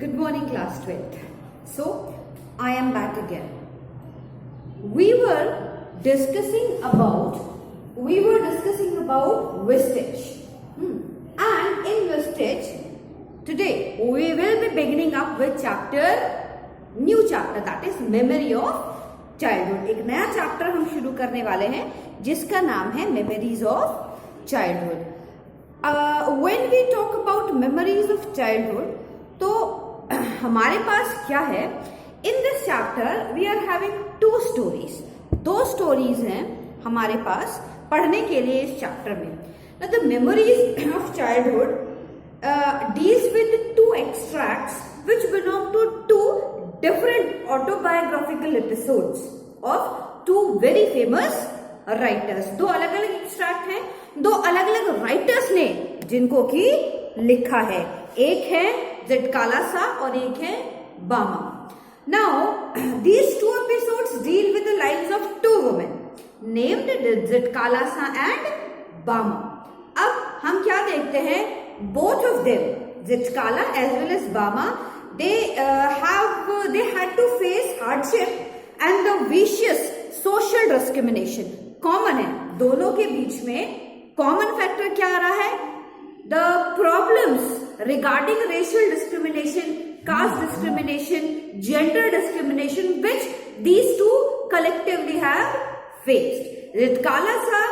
Good morning, class 12th. So, I am back again. We were discussing about wastage. And in wastage, today we will be beginning up with new chapter, that is memory of childhood. एक नया chapter हम शुरू करने वाले हैं जिसका नाम है memories of childhood. When we talk about memories of childhood, तो हमारे पास क्या है? In this chapter we are having two stories. दो स्टोरीज हैं हमारे पास पढ़ने के लिए इस चैप्टर में. The memories of childhood deals with two extracts which belong to two different autobiographical episodes of two very famous writers. दो अलग अलग एक्सट्रैक्ट हैं, दो अलग अलग राइटर्स ने जिनको की लिखा है. एक है ज़ेटकालासा और एक है Bama. Now these two episodes deal with the lives of two women named Zitkalasa and Bama. अब हम क्या देखते हैं? Both of them, Zitkala as well as Bama, they had to face hardship and the vicious social discrimination. Common है दोनों के बीच में. Common factor क्या आ रहा है? The problems regarding racial discrimination, caste discrimination, gender discrimination which these two collectively have faced. ज़ेटकालासा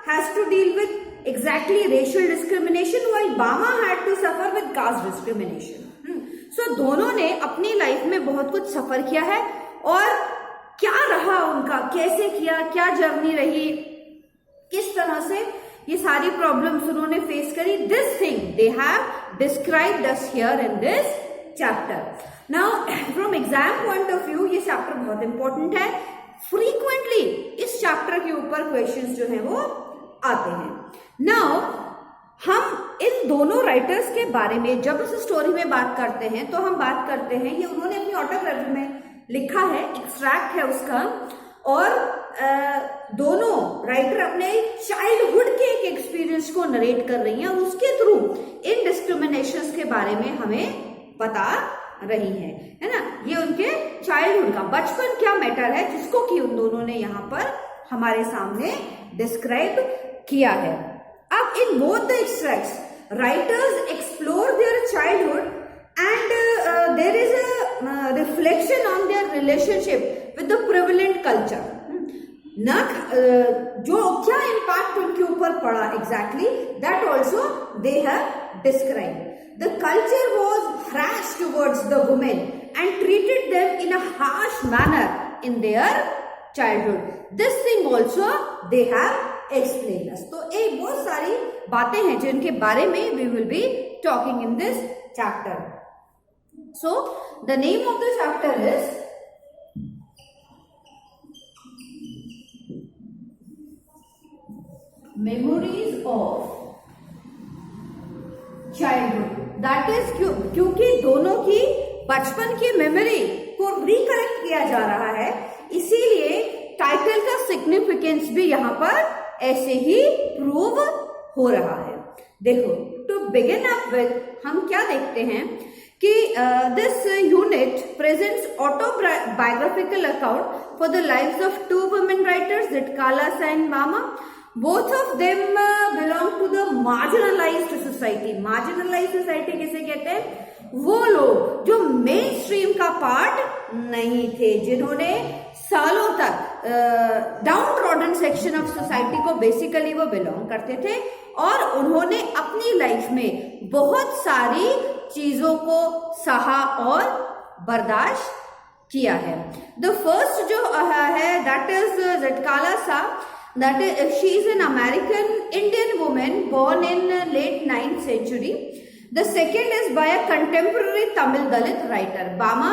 has to deal with exactly racial discrimination while Bama had to suffer with caste discrimination. So दोनों ने अपनी life में बहुत कुछ सफर किया है और क्या रहा उनका, कैसे किया, क्या जर्नी रही, किस तरह से ये सारी प्रॉब्लम्स उन्होंने फेस करी. This thing they have described us here in this chapter. Now from exam point of view ये चैप्टर बहुत इंपॉर्टेंट है. फ्रीक्वेंटली इस चैप्टर के ऊपर क्वेश्चंस जो है वो आते हैं. नाउ हम इन दोनों राइटर्स के बारे में जब इस स्टोरी में बात करते हैं तो हम बात करते हैं, ये उन्होंने अपनी ऑटोग्राफी में लिखा है, एक्सट्रैक्ट है उसका, और दोनों राइटर अपने चाइल्डहुड के एक एक्सपीरियंस को नरेट कर रही हैं और उसके थ्रू इन डिस्क्रिमिनेशंस के बारे में हमें बता रही है ना. ये उनके चाइल्डहुड का बचपन क्या मैटर है जिसको कि उन दोनों ने यहाँ पर हमारे सामने डिस्क्राइब किया है. अब in both the extracts, writers explore their childhood and there is a reflection on their relationship with the prevalent culture. जो क्या impact उनके ऊपर पड़ा exactly, that also they have described. The culture was harsh towards the women and treated them in a harsh manner in their childhood. This thing also they have explain us. तो एक बहुत सारी बातें हैं जिनके बारे में we will be talking in this chapter. So the name of the chapter is Memories of Childhood. That is क्योंकि दोनों की बचपन की मेमोरी को रिकलेक्ट किया जा रहा है, इसीलिए टाइटल का सिग्निफिकेंस भी यहाँ पर ऐसे ही प्रूव हो रहा है. देखो, टू बिगिन अप विद हम क्या देखते हैं कि this unit presents autobiographical account for the lives of two women writers, Zitkalasa and Bama. Both of them belong to the marginalized society. Marginalized society किसे कहते हैं? वो लोग जो मेन स्ट्रीम का पार्ट नहीं थे, जिन्होंने सालों तक down trodden section of society को बेसिकली वो बिलोंग करते थे और उन्होंने अपनी लाइफ में बहुत सारी चीजों को सहा और बर्दाश्त किया है. द फर्स्ट जो है that is Zitkalasa. That is she is an American Indian women born in late 9th century. The second is by a contemporary Tamil Dalit writer. बामा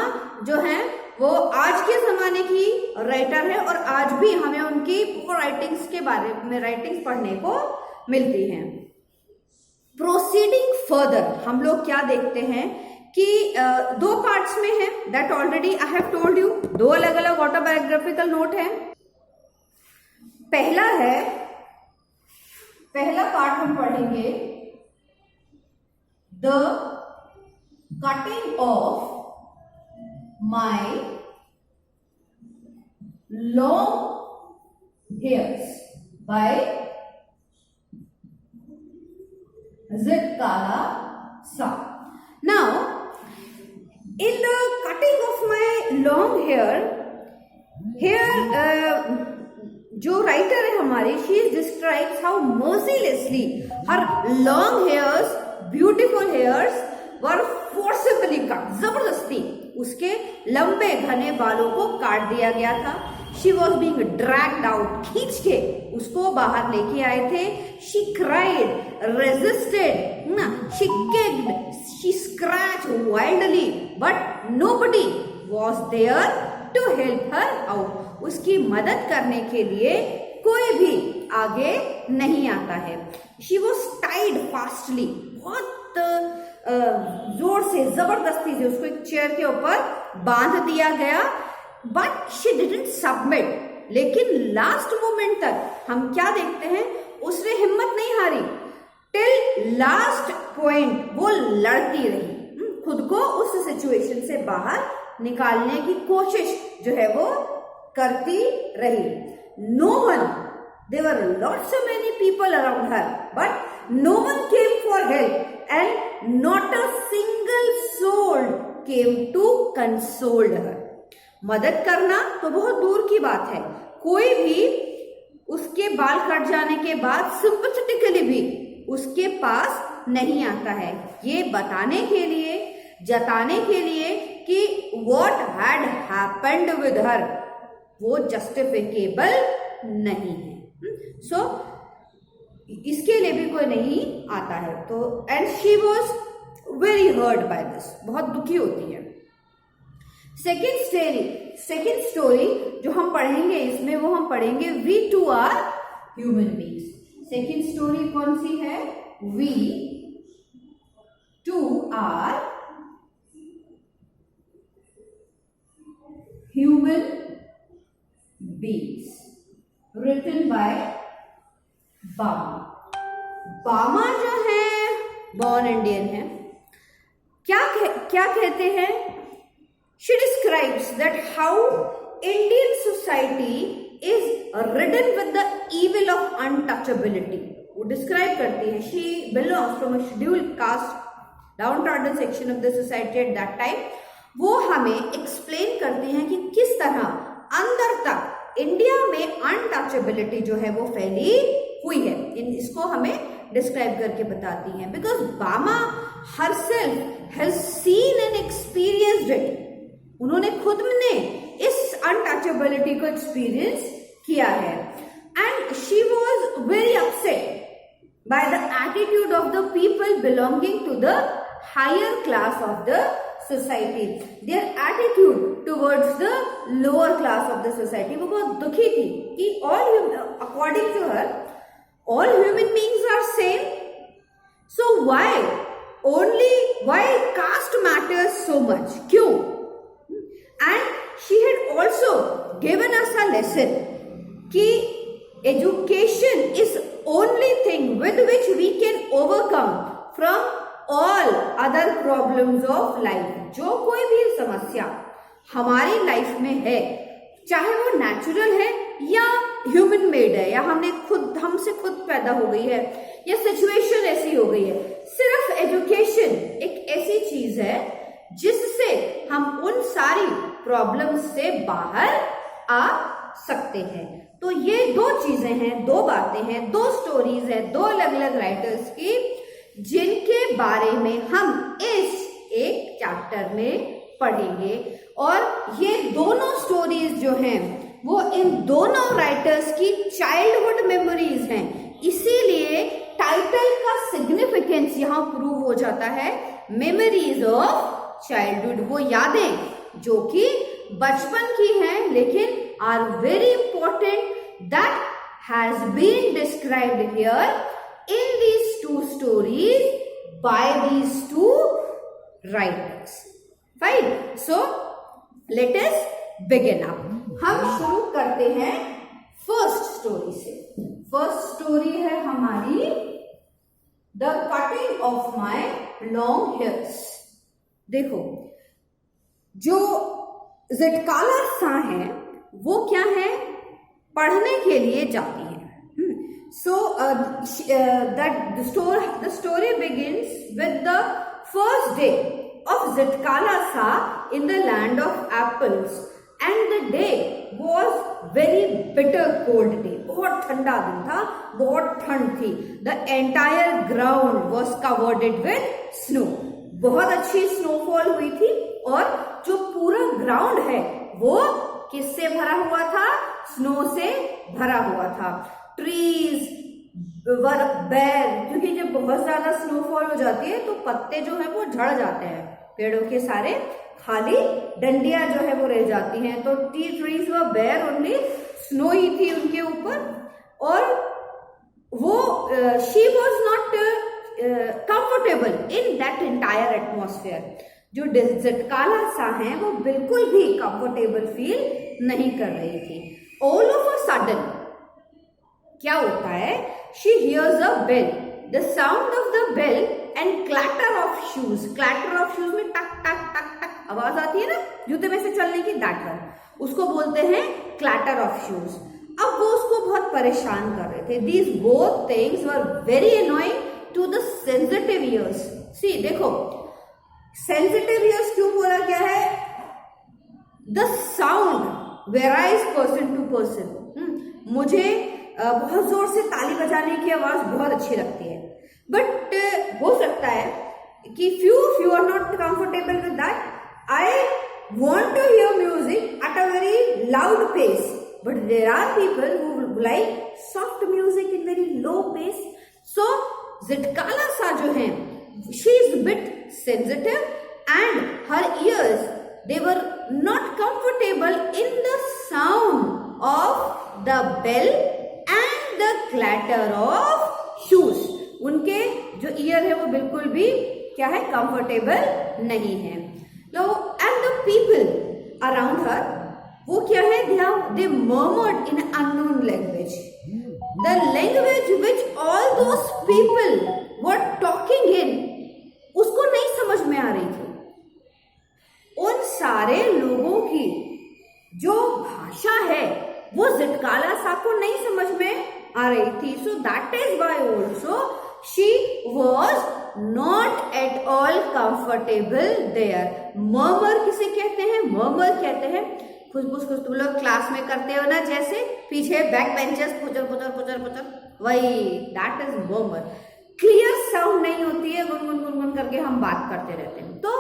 जो है वो आज के जमाने की राइटर है और आज भी हमें उनकी राइटिंग्स के बारे में राइटिंग्स पढ़ने को मिलती हैं. प्रोसीडिंग फर्दर हम लोग क्या देखते हैं कि दो पार्ट्स में है. That already I have told you. दो अलग अलग ऑटोबायोग्राफिकल नोट है. पहला पार्ट हम पढ़ेंगे the cutting off my long hairs by Zitkala Sa. Now, in the cutting of my long hair, here जो राइटर है हमारी, she describes how mercilessly her long hairs, beautiful hairs were forcibly cut. जबरदस्ती उसके लंबे घने बालों को काट दिया गया था. She was being dragged out, खींच के उसको बाहर लेके आए थे. She cried, resisted, she kicked, she scratched wildly, but nobody was there to help her out. उसकी मदद करने के लिए कोई भी आगे नहीं आता है. She was tied fastly, बहुत जोर से, जबरदस्ती से उसको एक चेयर के ऊपर बांध दिया गया. But she didn't submit. लेकिन लास्ट मोमेंट तक हम क्या देखते हैं, उसने हिम्मत नहीं हारी. टिल लास्ट पॉइंट वो लड़ती रही, खुद को उस सिचुएशन से बाहर निकालने की कोशिश जो है वो करती रही. No one, there were lots of many people around her, but no one came for help and not a single soul came to console her. मदद करना तो बहुत दूर की बात है, कोई भी उसके बाल कट जाने के बाद सिंपैथेटिकली भी उसके पास नहीं आता है, ये बताने के लिए, जताने के लिए कि what had happened with her वो जस्टिफिकेबल नहीं है. सो इसके लिए भी कोई नहीं आता है. तो and she was very hurt by this, बहुत दुखी होती है. सेकेंड स्टोरी जो हम पढ़ेंगे इसमें, वो हम पढ़ेंगे we too are human beings. Second story कौन सी है? We too are human beings, written by Bama. Bama जो है बॉर्न इंडियन है. क्या कहते हैं? She describes that how Indian society is ridden with the evil of untouchability. वो describe करती है. She belongs from a scheduled caste, downtrodden section of the society at that time. वो हमें explain करती हैं कि किस तरह अंदर तक इंडिया में अनटचेबिलिटी जो है वो फैली हुई है. इसको हमें डिस्क्राइब करके बताती हैं. बिकॉज बामा herself has seen and experienced it. उन्होंने खुद ने इस अनटचेबिलिटी को एक्सपीरियंस किया है. And she was very upset by the attitude of the people belonging to the higher class of the society. Their attitude towards the lower class of the society. वो बहुत दुखी थी कि all, according to her, all human beings are same. So why caste matters so much? क्यों? And she had also given us a lesson कि education is only thing with which we can overcome from all other problems of life. जो कोई भी समस्या हमारी life में है, चाहे वो नेचुरल है या ह्यूमन मेड है, या हमसे खुद पैदा हो गई है, या सिचुएशन ऐसी हो गई है, सिर्फ एजुकेशन एक ऐसी चीज है जिससे हम उन सारी प्रॉब्लम्स से बाहर आ सकते हैं. तो ये दो चीजें हैं, दो बातें हैं, दो स्टोरीज हैं, दो अलग अलग राइटर्स की, जिनके बारे में हम इस एक चैप्टर में पढ़ेंगे. और ये दोनों स्टोरीज जो हैं वो इन दोनों राइटर्स की चाइल्डहुड मेमोरीज हैं. इसीलिए टाइटल का सिग्निफिकेंस यहां प्रूव हो जाता है, मेमोरीज ऑफ चाइल्डहुड. वो यादें जो कि बचपन की हैं लेकिन are very important, that has been described here in these two stories by these two writers. Fine. So let us begin up. हम शुरू करते हैं फर्स्ट स्टोरी से. फर्स्ट स्टोरी है हमारी the cutting of my long hairs देखो, जो ज़िटकाला सा है वो क्या है, पढ़ने के लिए जाती है. So the story begins with the first day of Zitkala Sa in the land of apples, and the day was very bitter cold day. बहुत ठंडा दिन था, बहुत ठंड थी. The entire ground was covered with snow. बहुत अच्छी snowfall हुई थी और जो पूरा ग्राउंड है वो किससे भरा हुआ था, स्नो से भरा हुआ था. ट्रीज वर बेयर, क्योंकि जब बहुत ज्यादा स्नोफॉल हो जाती है तो पत्ते जो है वो झड़ जाते हैं, पेड़ों के सारे खाली डंडियां जो है वो रह जाती हैं. तो ट्रीज वर बेयर ओनली, स्नो ही थी उनके ऊपर. और वो she was not comfortable in that entire atmosphere. जो ज़िटकाला सा है वो बिल्कुल भी कंफर्टेबल फील नहीं कर रही थी. ऑल ऑफ अ सडन क्या होता है, she hears a bell, the sound of the bell and clatter of shoes. Clatter of shoes में टक टक टक टक आवाज आती है ना जूते में से चलने की, दैट वन, उसको बोलते हैं क्लैटर ऑफ शूज. अब वो उसको बहुत परेशान कर रहे थे. These both things were very annoying to the sensitive ears. See देखो, सेंसिटिव ईयर्स क्यों बोला गया है, the sound varies person to person. मुझे बहुत जोर से ताली बजाने की आवाज बहुत अच्छी लगती है, बट हो सकता है कि few are not comfortable with that. I want to hear music at a very loud pace, but there are people who like soft music in very low pace. So Zitkala Sa jo hai, she is a bit sensitive and her ears, they were not comfortable in the sound of the bell and the clatter of shoes. उनके जो year है वो बिल्कुल भी क्या है, comfortable नहीं है. लो, एंड द पीपल अराउंड हर, वो क्या है, they murmured in unknown language. The language which all those people were talking in, उसको नहीं समझ में आ रही थी. उन सारे लोगों की जो भाषा है वो ज़िटकाला सा को नहीं समझ में आ रही थी. So that is why also she was not at all comfortable there. Murmur किसे कहते हैं, मर्मर कहते हैं खुशबुश खुश. तुम लोग क्लास में करते हो ना, जैसे पीछे बैक बेंचेस पुचर पुचर पुचर पुचर, वही that is murmur. Clear sound नहीं होती है, गुनगुन गुनगुन करके हम बात करते रहते हैं. तो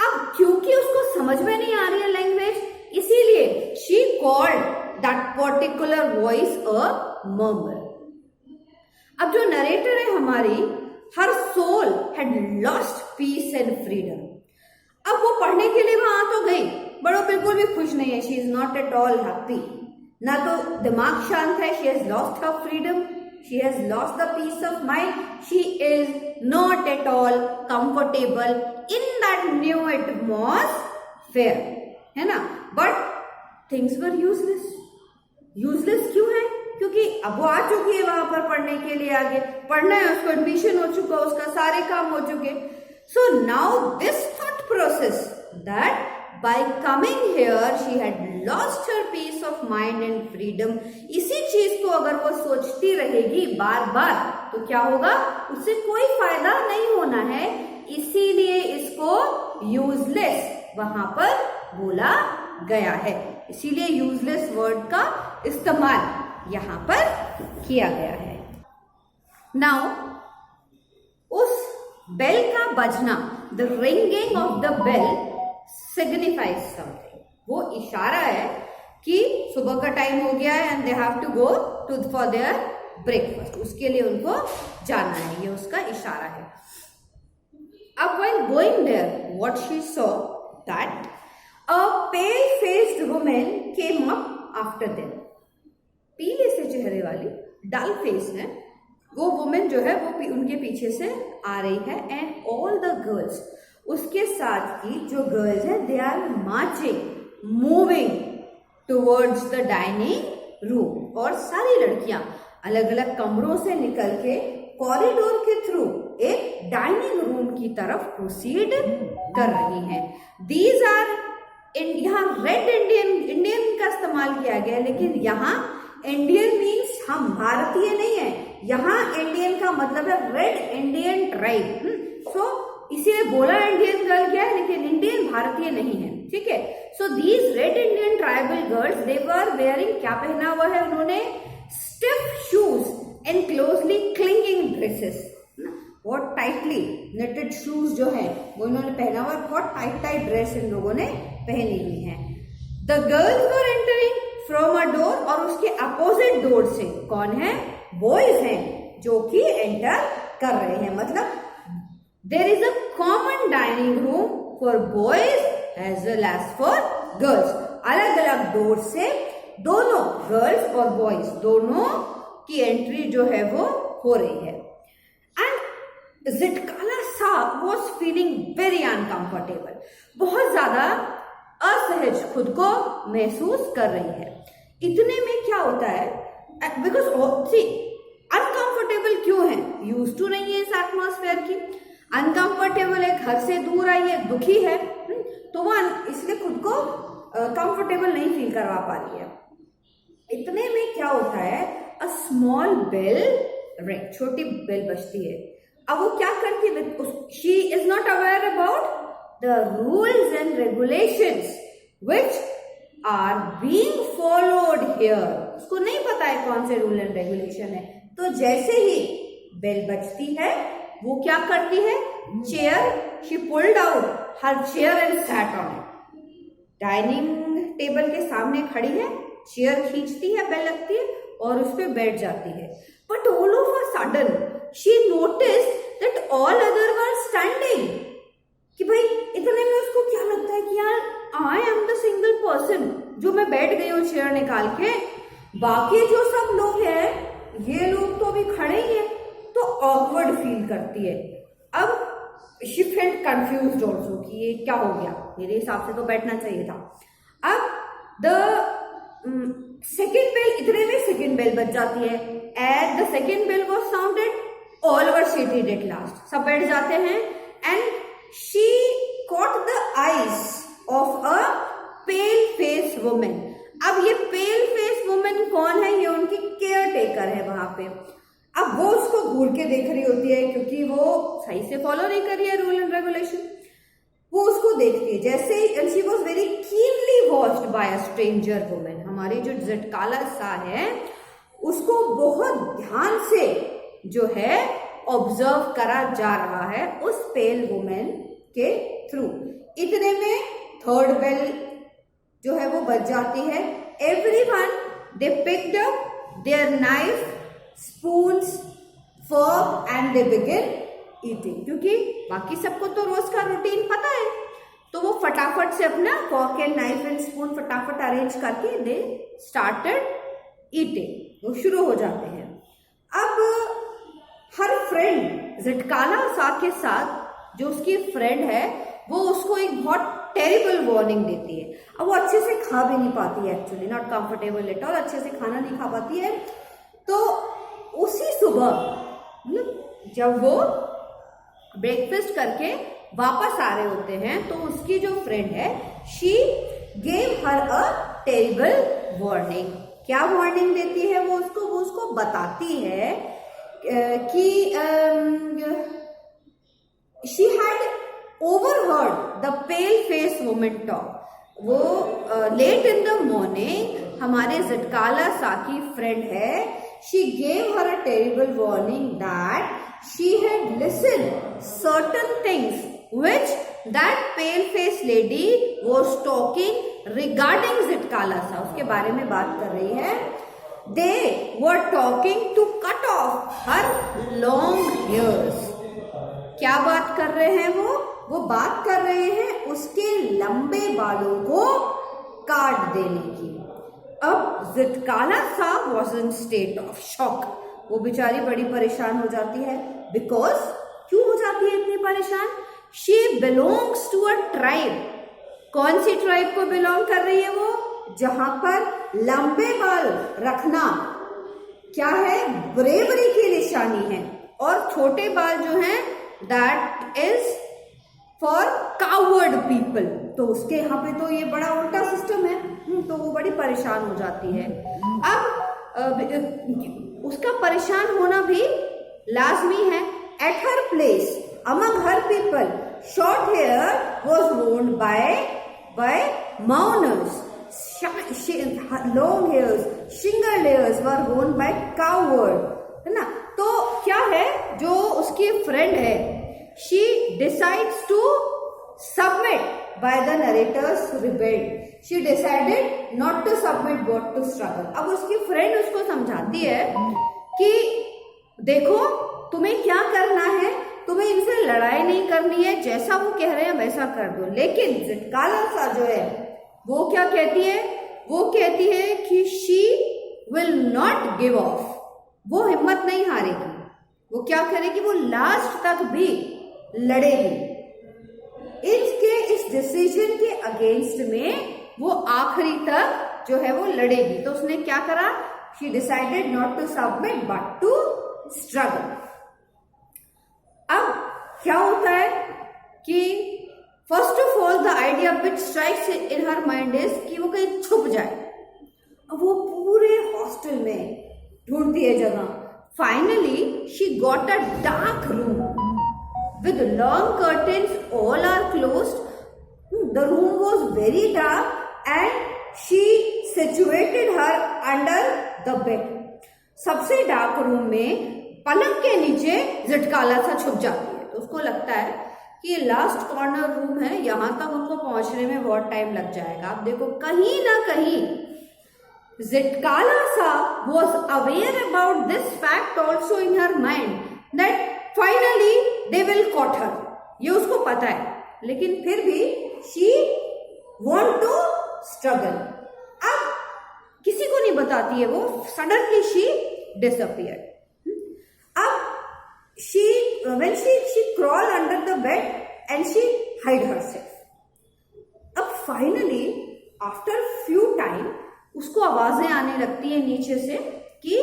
अब क्योंकि उसको समझ में नहीं आ रही है लैंग्वेज, इसीलिए she called that particular voice a murmur. अब जो नरेटर है हमारी, her soul had lost peace and freedom. अब वो पढ़ने के लिए वहां तो गई, बट वो बिल्कुल भी खुश नहीं है. she is not at all happy. ना तो दिमाग शांत है, she has lost her freedom, she has lost the peace of mind, she is not at all comfortable in that new atmosphere, है ना. But things were useless. Useless क्यों है, क्योंकि अब वो आ चुकी है वहां पर पढ़ने के लिए, आगे पढ़ना है उसको, एडमिशन हो चुका, उसका सारे काम हो चुके. So now this thought process that by coming here she had lost her peace of mind and freedom. इसी चीज को अगर वो सोचती रहेगी बार बार तो क्या होगा, उससे कोई फायदा नहीं होना है. इसीलिए इसको यूजलेस वहां पर बोला गया है. इसीलिए यूजलेस वर्ड का इस्तेमाल यहां पर किया गया है. नाउ उस बेल का बजना, the ringing of the bell signifies something. वो इशारा है कि सुबह का टाइम हो गया है and they have to go to for their breakfast. उसके लिए उनको जाना है, ये उसका इशारा है. अब while going there what she saw that a pale-faced woman came up after them. पीले से चेहरे वाली, डल फेस है वो वुमेन जो है वो उनके पीछे से आ रही है. एंड ऑल द गर्ल्स, उसके साथ की जो गर्ल्स हैं, they are marching, moving towards the dining room. और सारी लड़कियां अलग अलग कमरों से निकल के कॉरिडोर के थ्रू एक डाइनिंग रूम की तरफ प्रोसीड कर रही हैं। दीज आर यहाँ रेड इंडियन का इस्तेमाल किया गया, लेकिन यहाँ इंडियन मीन्स हम भारतीय नहीं है, यहाँ इंडियन का मतलब है रेड इंडियन ट्राइब। सो इसीलिए बोला इंडियन गर्ल क्या है, लेकिन इंडियन भारतीय नहीं है, ठीक है। So these red Indian tribal girls they were wearing, क्या पहना हुआ है उन्होंने, stiff shoes and closely clinging dresses, बहुत टाइटली नेटेड शूज जो है वो इन्होंने पहना हुआ, बहुत टाइट ड्रेस इन लोगों ने पहनी हुई है। The girls were entering from a door, और उसके अपोजिट डोर से कौन है, बॉयज हैं जो कि एंटर कर रहे हैं। मतलब there is a common dining room for boys as well as for girls. अलग अलग डोर से दोनों गर्ल्स और बॉयज दोनों की एंट्री जो है वो हो रही है। एंड ज़िटकाला साहब वॉज फीलिंग वेरी अनकंफर्टेबल, बहुत ज्यादा असहज खुद को महसूस कर रही है। इतने में क्या होता है, बिकॉज अनकंफर्टेबल क्यों है, यूज टू नहीं है इस एटमॉस्फेयर की, अनकंफर्टेबल है, घर से दूर आई है, दुखी है, तो वो इसलिए खुद को कंफर्टेबल नहीं फील करवा पा रही है। इतने में क्या होता है, अ स्मॉल बेल रिंग, छोटी बेल बजती है। अब वो क्या करती है, she is not aware about the rules and regulations which are being followed here, उसको नहीं पता है कौन से रूल एंड रेगुलेशन है। तो जैसे ही बेल बजती है वो क्या करती है, chair, she pulled out her chair and sat on it, dining table के सामने खड़ी है, चेयर खींचती है, बेल लगती है और उस पर बैठ जाती है। But all of a sudden she noticed that all other were standing, कि भाई इतने में उसको क्या लगता है कि यार I am the single person जो मैं बैठ गई हूँ चेयर निकाल के, बाकी जो सब लोग हैं ये लोग तो अभी खड़े ही हैं, तो ऑकवर्ड फील करती है। अब शी फेल्ट कंफ्यूज्ड ऑल्सो कि ये क्या हो गया, मेरे हिसाब से तो बैठना चाहिए था। अब द सेकेंड बेल, इतने में सेकेंड बेल बज जाती है। At the second bell was sounded, all were seated at last, सब बैठ जाते हैं। And she caught the eyes of a pale face woman। अब ये pale face woman कौन है, ये उनकी केयर टेकर है वहां पे। अब वो उसको घूर के देख रही होती है, क्योंकि वो सही से फॉलो नहीं कर रही है रूल एंड रेगुलेशन, वो उसको देखती है जैसे ही। And she was very keenly watched by a stranger woman, हमारी जो ज़िटकाला सा है उसको बहुत ध्यान से जो है ऑब्जर्व करा जा रहा है उस पेल वुमेन के थ्रू। इतने में थर्ड बेल जो है वो बज जाती है। Everyone they picked up their knife, spoons, fork and they begin eating, क्योंकि बाकी सबको तो रोज का रूटीन पता है, तो वो फटाफट से अपना fork and knife and spoon फटाफट अरेंज करके दे स्टार्टेड ईटिंग, वो शुरू हो जाते हैं। अब हर फ्रेंड ज़िटकाला सा के साथ जो उसकी फ्रेंड है वो उसको एक बहुत टेरिबल वार्निंग देती है। अब वो अच्छे से खा भी नहीं पाती है, actually not comfortable at all, अच्छे से खाना नहीं खा पाती है। तो उसी सुबह मतलब जब वो ब्रेकफास्ट करके वापस आ रहे होते हैं तो उसकी जो फ्रेंड है she gave her a terrible warning. क्या वार्निंग देती है वो उसको बताती है कि she had overheard the pale face woman talk। वो लेट इन द मॉर्निंग हमारे ज़िटकाला सा की फ्रेंड है, she gave her a terrible warning that she had listened certain things which that pale face lady was talking regarding ज़िटकाला सा, उसके बारे में बात कर रही है। They were talking to cut off her long hairs। क्या बात कर रहे हैं वो बात कर रहे हैं उसके लंबे बालों को काट देने की। अब ज़िटकाला सा was in state of shock, वो बेचारी बड़ी परेशान हो जाती है। बिकॉज क्यों हो जाती है इतनी परेशान, she belongs to a tribe. कौन सी ट्राइब को बिलोंग कर रही है वो, जहां पर लंबे बाल रखना क्या है, ब्रेवरी की निशानी है। और छोटे बाल जो हैं that is for coward people. तो उसके यहाँ पे तो ये बड़ा उल्टा सिस्टम है, तो वो बड़ी परेशान हो जाती है। अब उसका परेशान होना भी लाजमी है। At her place among her people short hair was worn by mourners, long hairs, shingle hairs were worn by coward, है ना। तो क्या है, जो उसकी फ्रेंड है, she decides to submit by the narrator's rebel. She decided not to submit but to struggle. अब उसकी फ्रेंड उसको समझाती है कि देखो तुम्हें क्या करना है, तुम्हें इनसे लड़ाई नहीं करनी है, जैसा वो कह रहे हैं वैसा कर दो। लेकिन झटकाला जो है वो क्या कहती है, वो कहती है कि she will not give of, वो हिम्मत नहीं हारेगी, वो क्या करेगी, वो लास्ट तक भी लड़ेगी। इस डिसीजन के अगेंस्ट में वो आखिरी तक जो है वो लड़ेगी। तो उसने क्या करा, she decided not to submit but to struggle. अब क्या होता है कि first of all the idea which strikes in her mind is कि वो कहीं छुप जाए। अब वो पूरे हॉस्टल में ढूंढती है जगह। Finally she got a dark room with long curtains, all are closed. The room was very dark and she situated her under the bed. सबसे डार्क रूम में पलंग के नीचे झटकाला सा छुप जाती है। तो उसको लगता है कि ये लास्ट कॉर्नर रूम है, यहां तक उनको पहुंचने में बहुत टाइम लग जाएगा। अब देखो कहीं ना कहीं झटकाला सा was aware about this fact also in her mind that finally they will caught her. ये उसको पता है, लेकिन फिर भी she want to struggle. अब किसी को नहीं बताती है वो, suddenly she disappeared. अब when she crawl under the bed and she hide herself. अब finally after few time उसको आवाजें आने लगती है नीचे से कि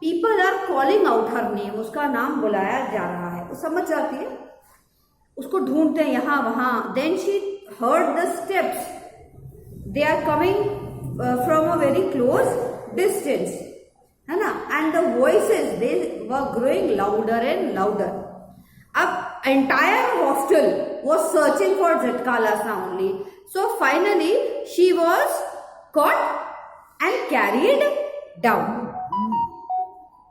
people are calling out her name, उसका नाम बुलाया जा रहा है। वो समझ जाती है, उसको ढूंढते हैं यहाँ वहां। Then she heard the steps, they are coming from a very close distance, है ना। And the voices they were growing louder and louder. अब entire hostel was searching for Zitkala only. So finally she was caught and carried down.